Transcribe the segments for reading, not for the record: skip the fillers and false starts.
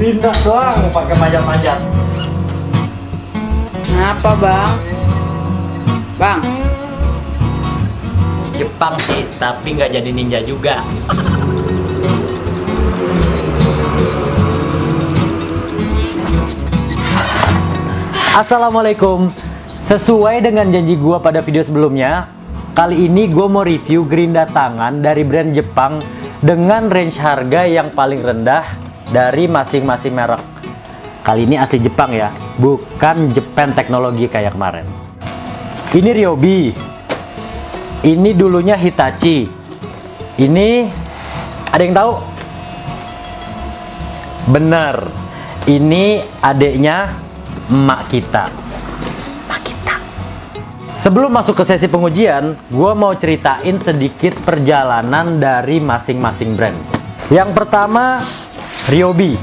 Pindah doang pakai manjat-manjat. Apa bang? Bang, Jepang sih, tapi nggak jadi ninja juga. Assalamualaikum. Sesuai dengan janji gua pada video sebelumnya, kali ini gue mau review gerinda tangan dari brand Jepang dengan range harga yang paling rendah dari masing-masing merek. Kali ini asli Jepang ya, bukan Japan teknologi kayak kemarin. Ini Ryobi. Ini dulunya Hitachi. Ini ada yang tahu? Bener. Ini adeknya emak kita. Sebelum masuk ke sesi pengujian, gue mau ceritain sedikit perjalanan dari masing-masing brand. Yang pertama, Ryobi.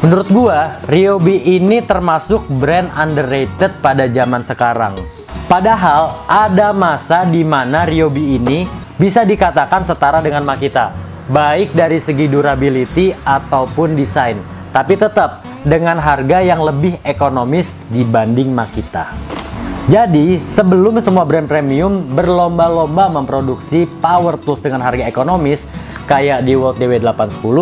Menurut gue, Ryobi ini termasuk brand underrated pada zaman sekarang. Padahal ada masa di mana Ryobi ini bisa dikatakan setara dengan Makita, baik dari segi durability ataupun desain. Tapi tetap dengan harga yang lebih ekonomis dibanding Makita. Jadi, sebelum semua brand premium berlomba-lomba memproduksi power tools dengan harga ekonomis kayak DeWalt DW810,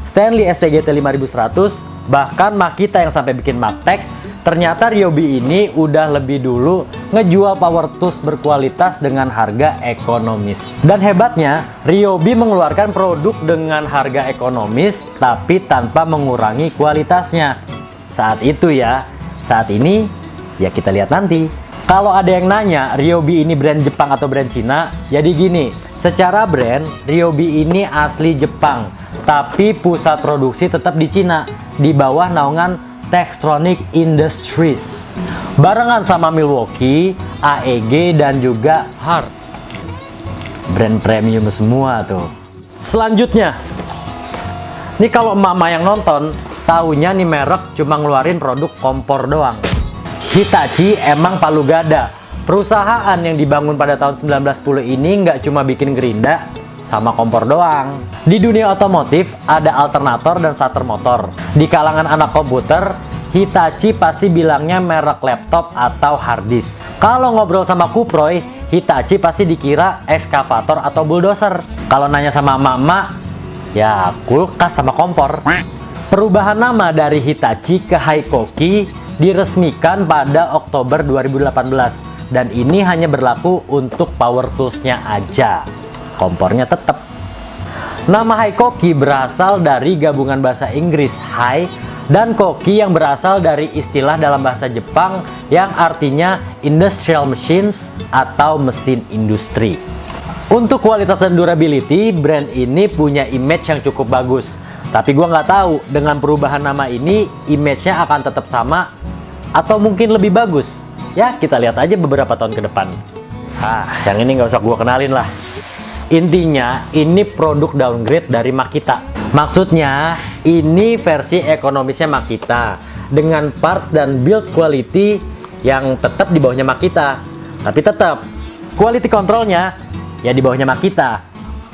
Stanley STGT 5100, bahkan Makita yang sampai bikin Magtech, ternyata Ryobi ini udah lebih dulu ngejual power tools berkualitas dengan harga ekonomis. Dan hebatnya, Ryobi mengeluarkan produk dengan harga ekonomis tapi tanpa mengurangi kualitasnya. Saat itu ya, saat ini ya kita lihat nanti. Kalau ada yang nanya, Ryobi ini brand Jepang atau brand Cina? Jadi gini, secara brand, Ryobi ini asli Jepang, tapi pusat produksi tetap di Cina, di bawah naungan Tektronix Industries. Barengan sama Milwaukee, AEG, dan juga Hart. Brand premium semua tuh. Selanjutnya, ini kalau emak-emak yang nonton, taunya nih merek cuma ngeluarin produk kompor doang. Hitachi emang palu gada. Perusahaan yang dibangun pada tahun 1910 ini nggak cuma bikin gerinda sama kompor doang. Di dunia otomotif ada alternator dan starter motor. Di kalangan anak komputer, Hitachi pasti bilangnya merek laptop atau hard disk. Kalau ngobrol sama Kuproy, Hitachi pasti dikira ekskavator atau bulldozer. Kalau nanya sama emak-emak, ya kulkas sama kompor. Perubahan nama dari Hitachi ke Haikoki diresmikan pada Oktober 2018 dan ini hanya berlaku untuk power tools-nya aja. Kompornya tetap. Nama Haikoki berasal dari gabungan bahasa Inggris Hai dan Koki yang berasal dari istilah dalam bahasa Jepang yang artinya industrial machines atau mesin industri. Untuk kualitas dan durability, brand ini punya image yang cukup bagus. Tapi gue nggak tahu dengan perubahan nama ini image-nya akan tetap sama atau mungkin lebih bagus. Ya kita lihat aja beberapa tahun ke depan. Yang ini nggak usah gue kenalin lah. Intinya ini produk downgrade dari Makita. Maksudnya ini versi ekonomisnya Makita dengan parts dan build quality yang tetap di bawahnya Makita. Tapi tetap quality controlnya ya di bawahnya Makita.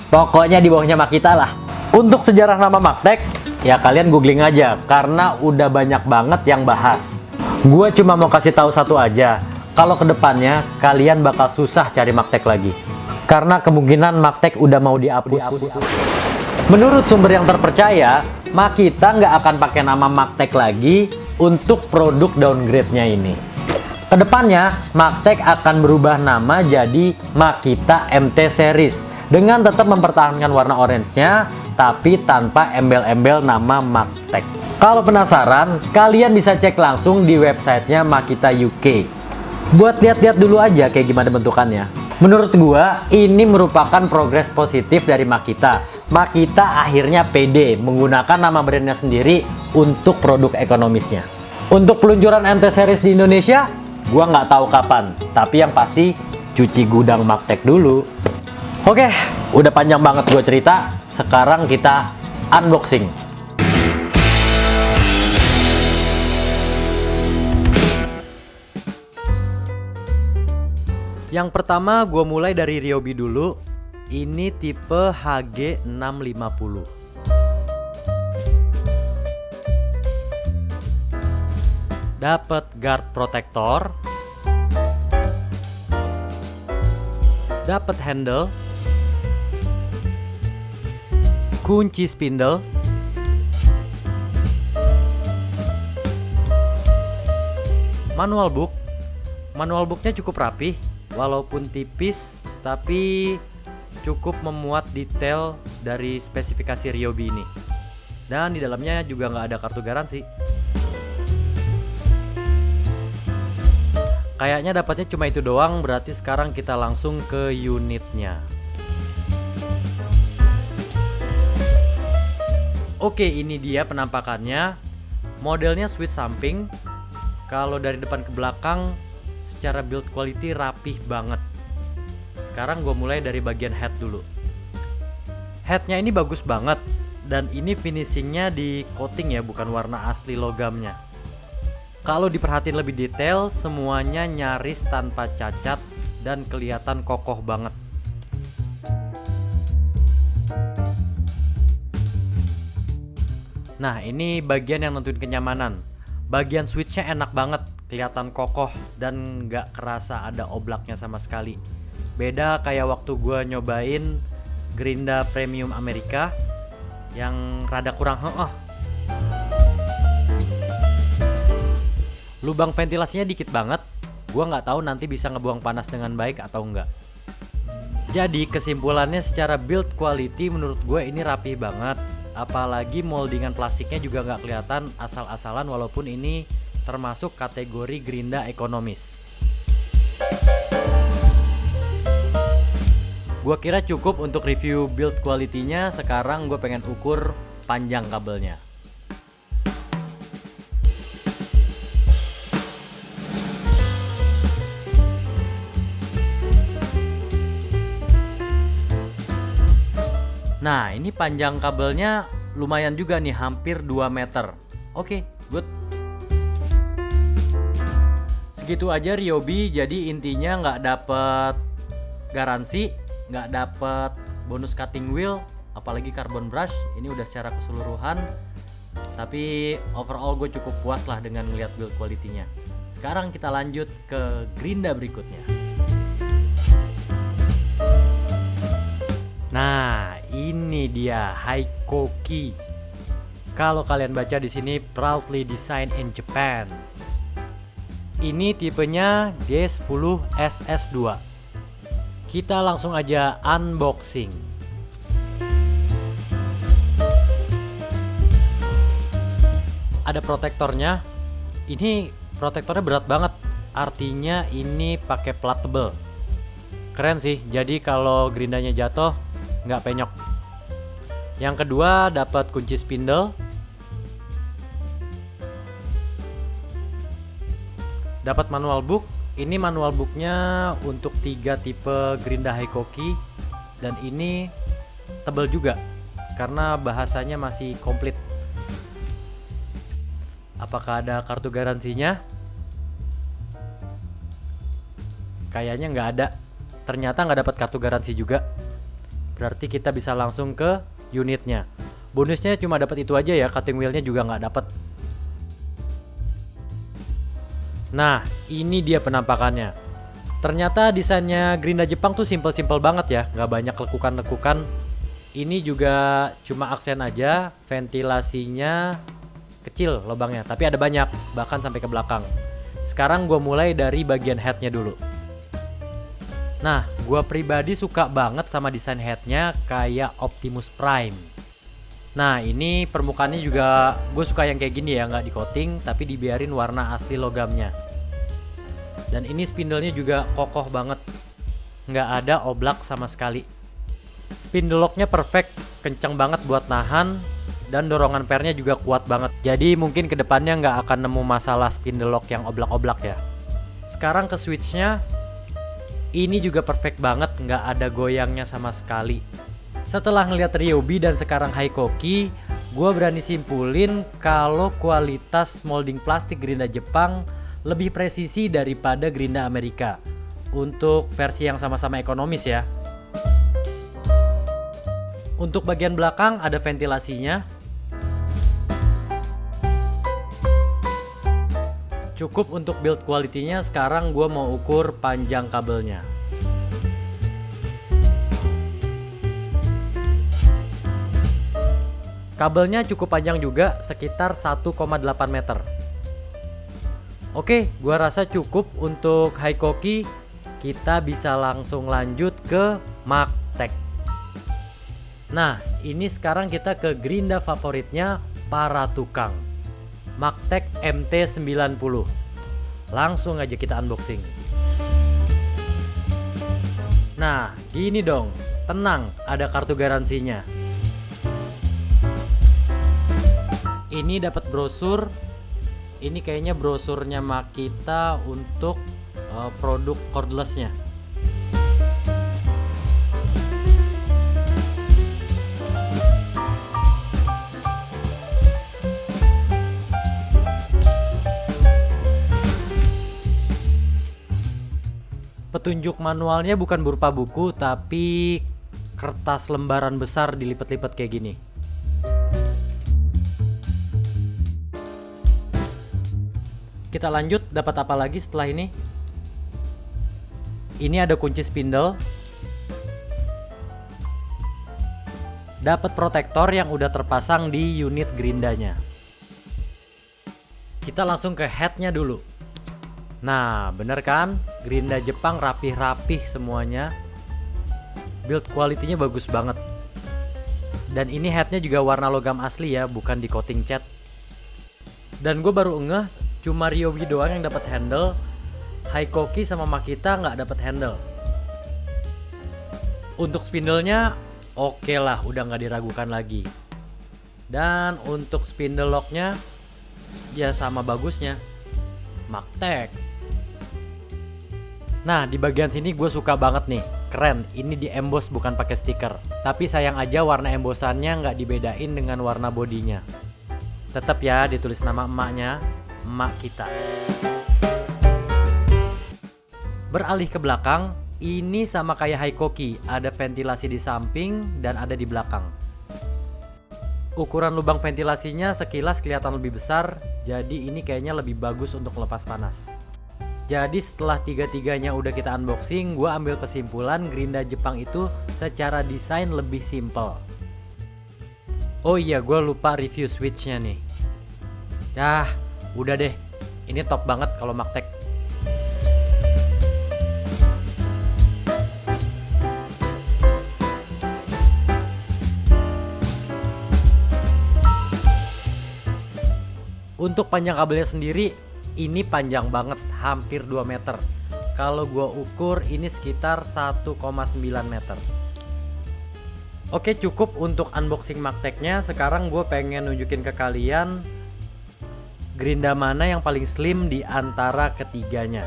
Pokoknya di bawahnya Makita lah. Untuk sejarah nama Magtech, ya kalian googling aja karena udah banyak banget yang bahas. Gue cuma mau kasih tahu satu aja, kalau kedepannya kalian bakal susah cari Magtech lagi. Karena kemungkinan Magtech udah mau dihapus. Menurut sumber yang terpercaya, Makita nggak akan pakai nama Magtech lagi untuk produk downgrade-nya ini. Kedepannya, Magtech akan berubah nama jadi Makita MT Series dengan tetap mempertahankan warna orange-nya, tapi tanpa embel-embel nama Magtech. Kalau penasaran, kalian bisa cek langsung di websitenya Makita UK. Buat lihat-lihat dulu aja kayak gimana bentukannya. Menurut gua, ini merupakan progres positif dari Makita. Makita akhirnya pede menggunakan nama brandnya sendiri untuk produk ekonomisnya. Untuk peluncuran MT Series di Indonesia, gua nggak tahu kapan. Tapi yang pasti, cuci gudang Magtech dulu. Oke, udah panjang banget gue cerita. Sekarang kita unboxing. Yang pertama gue mulai dari Ryobi dulu. Ini tipe HG650. dapat guard protector, dapat handle, kunci spindle, manual book. Manual booknya cukup rapih, walaupun tipis, tapi cukup memuat detail dari spesifikasi Ryobi ini. Dan di dalamnya juga nggak ada kartu garansi. Kayaknya dapatnya cuma itu doang, berarti sekarang kita langsung ke unitnya. Oke, ini dia penampakannya. Modelnya switch samping. Kalau dari depan ke belakang, secara build quality rapih banget. Sekarang gue mulai dari bagian head dulu. Headnya ini bagus banget. Dan ini finishingnya di coating ya, bukan warna asli logamnya. Kalau diperhatiin lebih detail, semuanya nyaris tanpa cacat dan kelihatan kokoh banget. Nah, ini bagian yang nentuin kenyamanan. Bagian switchnya enak banget, kelihatan kokoh dan nggak kerasa ada oblaknya sama sekali. Beda kayak waktu gue nyobain Grinda Premium Amerika yang rada kurang Lubang ventilasinya dikit banget. Gua nggak tahu nanti bisa ngebuang panas dengan baik atau enggak. Jadi kesimpulannya secara build quality menurut gue ini rapih banget. Apalagi moldingan plastiknya juga nggak kelihatan asal-asalan, walaupun ini termasuk kategori Grinda ekonomis. Gua kira cukup untuk review build quality-nya. Sekarang gue pengen ukur panjang kabelnya. Nah, ini panjang kabelnya lumayan juga nih, hampir 2 meter. Oke, good. Segitu aja Ryobi, jadi intinya nggak dapet garansi, nggak dapet bonus cutting wheel, apalagi carbon brush. Ini udah secara keseluruhan. Tapi overall gue cukup puas lah dengan melihat build quality-nya. Sekarang kita lanjut ke Grinda berikutnya. Nah, ini dia Haikoki. Kalau kalian baca di sini, proudly designed in Japan. Ini tipenya G10 SS2. Kita langsung aja unboxing. Ada protektornya. Ini protektornya berat banget. Artinya ini pakai plat tebel. Keren sih. Jadi kalau grindanya jatuh nggak penyok. Yang kedua dapat kunci spindle. Dapat manual book. Ini manual booknya untuk 3 tipe Grinda Haikoki. Dan ini tebal juga karena bahasanya masih komplit. Apakah ada kartu garansinya? Kayaknya nggak ada. Ternyata nggak dapat kartu garansi juga. Berarti kita bisa langsung ke unitnya. Bonusnya cuma dapat itu aja ya, cutting wheelnya juga nggak dapat. Nah, ini dia penampakannya. Ternyata desainnya Grinda Jepang tuh simple-simple banget ya, nggak banyak lekukan-lekukan. Ini juga cuma aksen aja, ventilasinya kecil lubangnya, tapi ada banyak, bahkan sampai ke belakang. Sekarang gue mulai dari bagian headnya dulu. Nah, gue pribadi suka banget sama desain headnya kayak Optimus Prime. Nah, ini permukaannya juga gue suka yang kayak gini ya, nggak di coating, tapi dibiarin warna asli logamnya. Dan ini spindlenya juga kokoh banget, nggak ada oblak sama sekali. Spindle locknya perfect, kenceng banget buat nahan, dan dorongan pernya juga kuat banget. Jadi mungkin kedepannya nggak akan nemu masalah spindle lock yang oblak-oblak ya. Sekarang ke switchnya. Ini juga perfect banget, nggak ada goyangnya sama sekali. Setelah ngeliat Ryobi dan sekarang Haikoki, gue berani simpulin kalau kualitas molding plastik Grinda Jepang lebih presisi daripada Grinda Amerika. Untuk versi yang sama-sama ekonomis ya. Untuk bagian belakang ada ventilasinya. cukup untuk build quality-nya. Sekarang gue mau ukur panjang kabelnya. Kabelnya cukup panjang juga, sekitar 1,8 meter. Oke, gua rasa cukup untuk Hikoki. Kita bisa langsung lanjut ke Magtek. Nah, ini sekarang kita ke gerinda favoritnya para tukang, Magtek MT90. Langsung aja kita unboxing. Nah, gini dong, tenang, ada kartu garansinya. Ini dapat brosur. Ini kayaknya brosurnya Makita untuk produk cordless-nya. Petunjuk manualnya bukan berupa buku, tapi kertas lembaran besar dilipat-lipat kayak gini. Kita lanjut, dapat apa lagi setelah ini? Ini ada kunci spindle. Dapat protektor yang udah terpasang di unit gerindanya. Kita langsung ke headnya dulu. Nah, bener kan? Gerinda Jepang rapih-rapih semuanya. Build quality-nya bagus banget. Dan ini headnya juga warna logam asli ya, bukan di coating cat. Dan gue baru ngeh, cuma Ryobi doang yang dapat handle. Hikoki sama Makita nggak dapat handle. Untuk spindle-nya oke lah, udah nggak diragukan lagi. Dan untuk spindle lock-nya ya sama bagusnya, Magtek. Nah, di bagian sini gue suka banget nih, keren. Ini di emboss bukan pakai stiker. Tapi sayang aja warna embossannya nggak dibedain dengan warna bodinya. Tetap ya ditulis nama emaknya, emak kita. Beralih ke belakang, ini sama kayak Hikoki, ada ventilasi di samping dan ada di belakang. Ukuran lubang ventilasinya sekilas kelihatan lebih besar, jadi ini kayaknya lebih bagus untuk lepas panas. Jadi setelah tiga-tiganya udah kita unboxing, gue ambil kesimpulan gerinda Jepang itu secara desain lebih simple. Oh iya, gue lupa review switchnya nih. Udah deh, ini top banget kalau Magtek. Untuk panjang kabelnya sendiri, ini panjang banget, hampir 2 meter. Kalau gua ukur ini sekitar 1,9 meter. Oke, cukup untuk unboxing Magteknya. Sekarang gue pengen nunjukin ke kalian gerinda mana yang paling slim di antara ketiganya.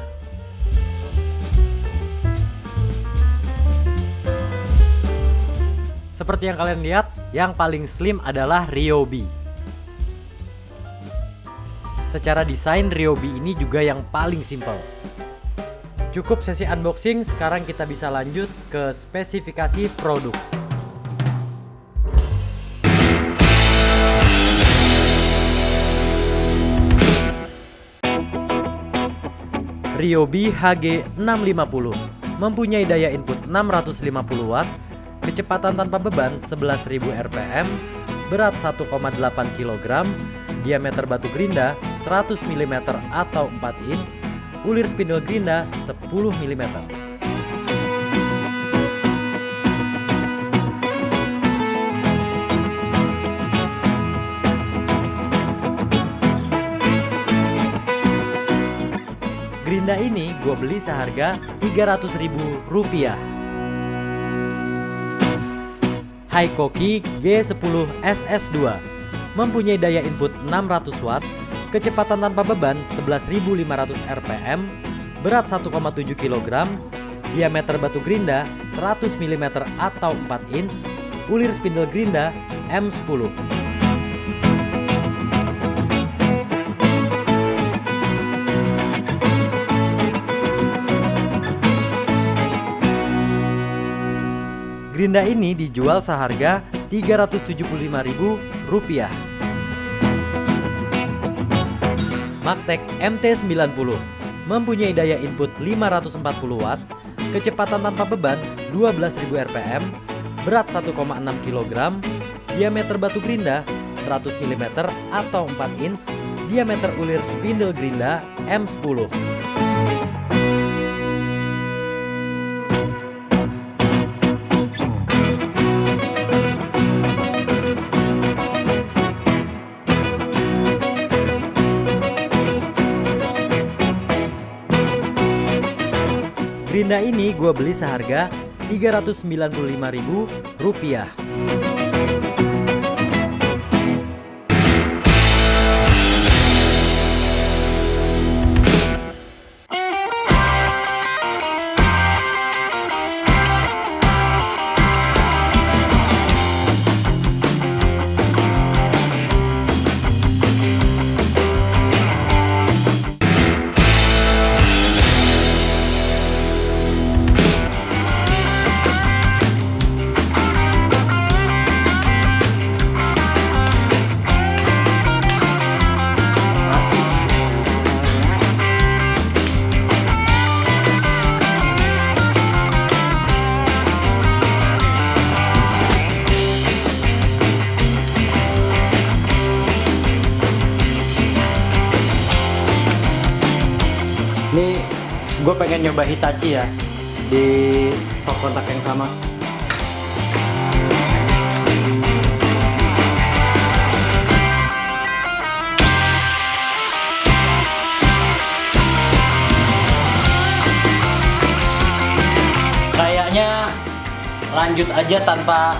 Seperti yang kalian lihat, yang paling slim adalah Ryobi. Secara desain, Ryobi ini juga yang paling simple. Cukup sesi unboxing, sekarang kita bisa lanjut ke spesifikasi produk. Ryobi HG650 mempunyai daya input 650 Watt, kecepatan tanpa beban 11.000 rpm, berat 1,8 kg, diameter batu gerinda 100 mm atau 4 inch, ulir spindle gerinda 10 mm. Gerinda ini gue beli seharga Rp300.000. Hikoki G10 SS2 mempunyai daya input 600 Watt, kecepatan tanpa beban 11.500 rpm, berat 1,7 kg, diameter batu gerinda 100 mm atau 4 inch, ulir spindle gerinda M10. Gerinda ini dijual seharga Rp375.000. Magtek MT90. Mempunyai daya input 540 Watt, kecepatan tanpa beban 12.000 rpm, berat 1,6 kg, diameter batu gerinda 100 mm atau 4 inch, diameter ulir spindle gerinda M10. Gerinda ini gue beli seharga Rp395.000. Ini gue pengen nyoba Hitachi ya di stok kontak yang sama. Kayaknya lanjut aja tanpa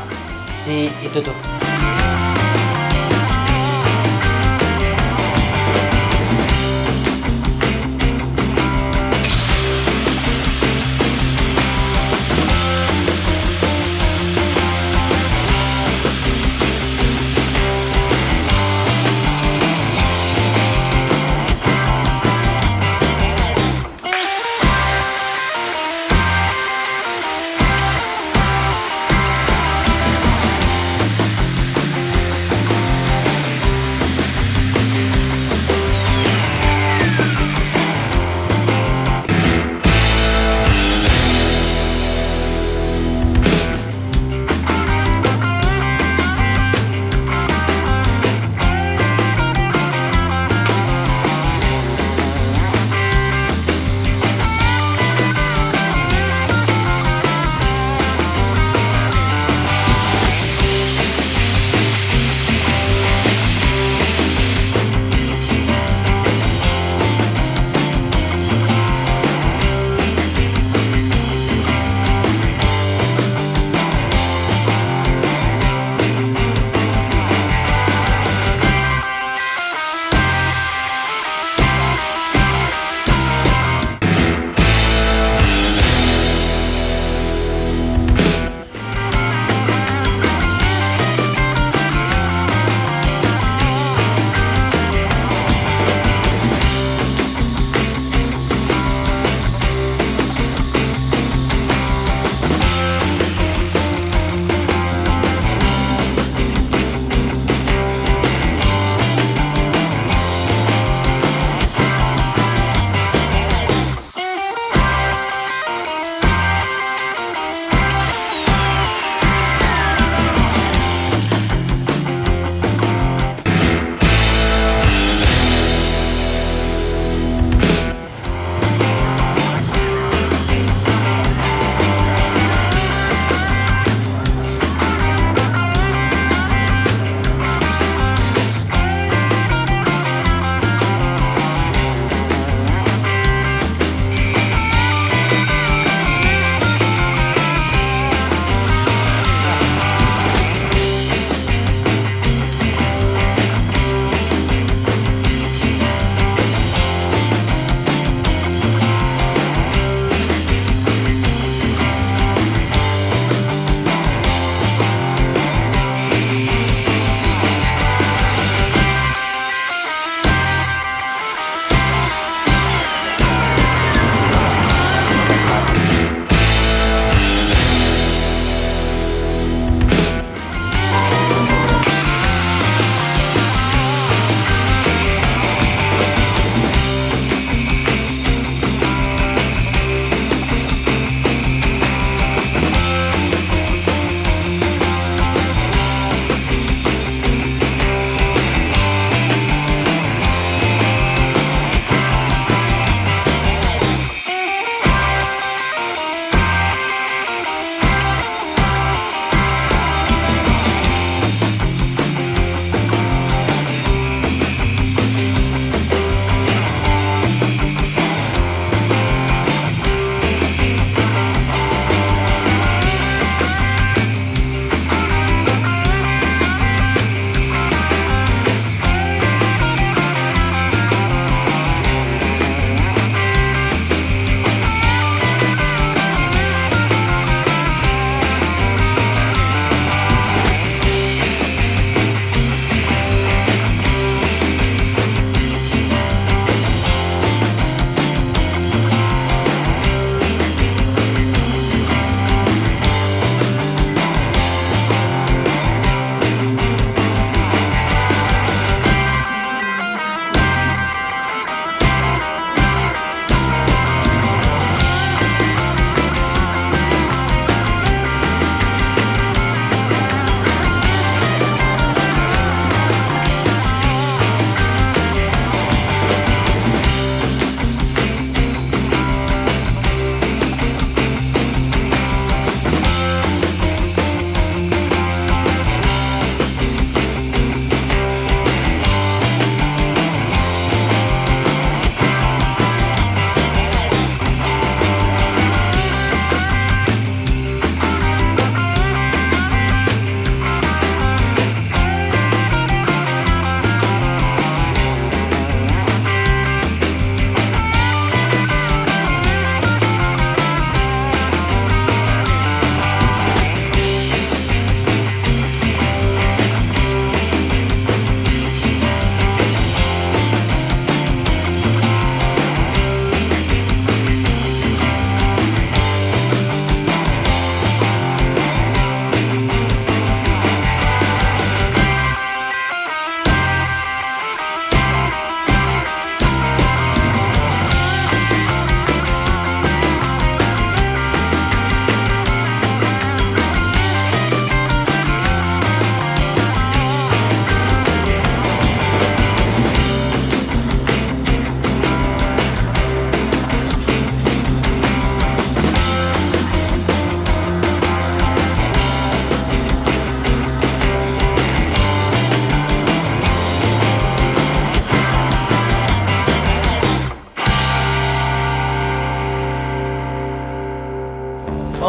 si itu tuh.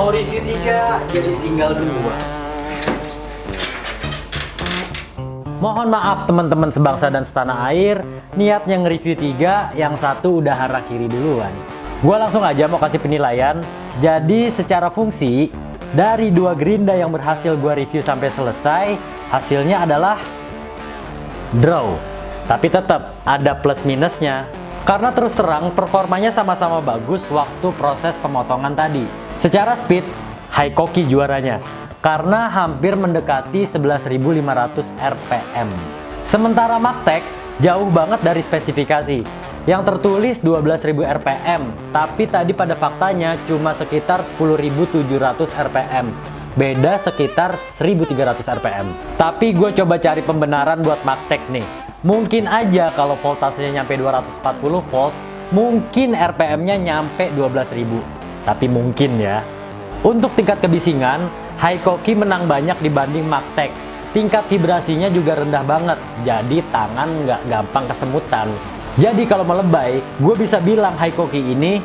Mau review 3 jadi tinggal 2. Mohon maaf teman-teman sebangsa dan setanah air, niatnya nge-review 3, yang satu udah hara kiri duluan. Gua langsung aja mau kasih penilaian. Jadi secara fungsi, dari 2 gerinda yang berhasil gua review sampai selesai, hasilnya adalah draw. Tapi tetap ada plus minusnya. Karena terus terang performanya sama-sama bagus waktu proses pemotongan tadi. Secara speed, Haikoki juaranya. Karena hampir mendekati 11.500 RPM. Sementara Magtek jauh banget dari spesifikasi. Yang tertulis 12.000 RPM, tapi tadi pada faktanya cuma sekitar 10.700 RPM. Beda sekitar 1.300 RPM. Tapi gue coba cari pembenaran buat Magtek nih. Mungkin aja kalau voltasenya nyampe 240 volt, mungkin RPM-nya nyampe 12.000. Tapi mungkin ya. Untuk tingkat kebisingan, Haikoki menang banyak dibanding Magtek. Tingkat vibrasinya juga rendah banget, jadi tangan nggak gampang kesemutan. Jadi kalau melebay, gue bisa bilang Haikoki ini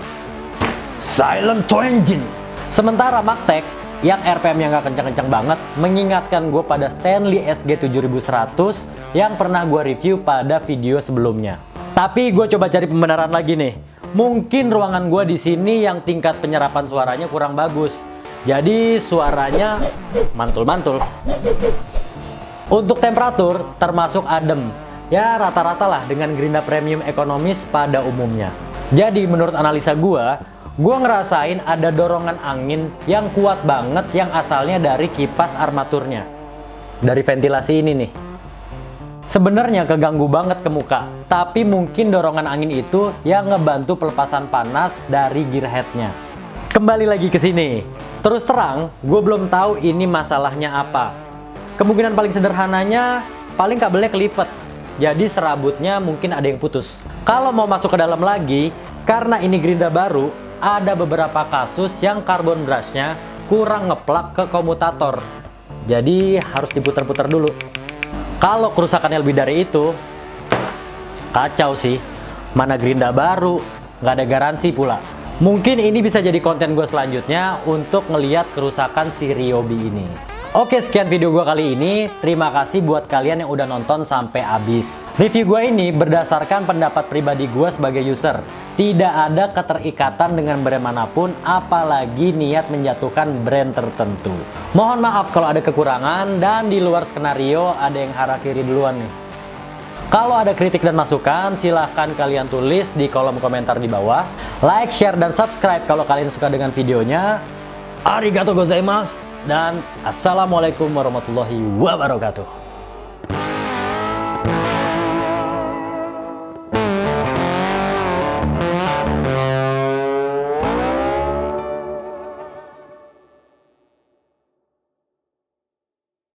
silent engine. Sementara Magtek yang RPM-nya nggak kencang-kencang banget mengingatkan gue pada Stanley SG7100 yang pernah gue review pada video sebelumnya. Tapi gue coba cari pembenaran lagi nih. Mungkin ruangan gue di sini yang tingkat penyerapan suaranya kurang bagus. Jadi suaranya mantul-mantul. Untuk temperatur termasuk adem. Ya rata-rata lah dengan gerinda premium ekonomis pada umumnya. Jadi menurut analisa gue ngerasain ada dorongan angin yang kuat banget yang asalnya dari kipas armaturnya. Dari ventilasi ini nih. Sebenarnya keganggu banget ke muka, tapi mungkin dorongan angin itu yang ngebantu pelepasan panas dari gearheadnya. Kembali lagi ke sini. Terus terang, gue belum tahu ini masalahnya apa. Kemungkinan paling sederhananya, paling kabelnya kelipet. Jadi serabutnya mungkin ada yang putus. Kalau mau masuk ke dalam lagi, karena ini gerinda baru, ada beberapa kasus yang karbon brushnya kurang ngeplak ke komutator. Jadi harus diputar-putar dulu. Kalau kerusakannya lebih dari itu, kacau sih. Mana gerinda baru, nggak ada garansi pula. Mungkin ini bisa jadi konten gue selanjutnya untuk ngeliat kerusakan si Ryobi ini. Oke, sekian video gue kali ini. Terima kasih buat kalian yang udah nonton sampai habis. Review gue ini berdasarkan pendapat pribadi gue sebagai user. Tidak ada keterikatan dengan brand manapun, apalagi niat menjatuhkan brand tertentu. Mohon maaf kalau ada kekurangan dan di luar skenario ada yang hara kiri duluan nih. Kalau ada kritik dan masukan, silahkan kalian tulis di kolom komentar di bawah. Like, share, dan subscribe kalau kalian suka dengan videonya. Arigatou gozaimasu. Dan assalamualaikum warahmatullahi wabarakatuh.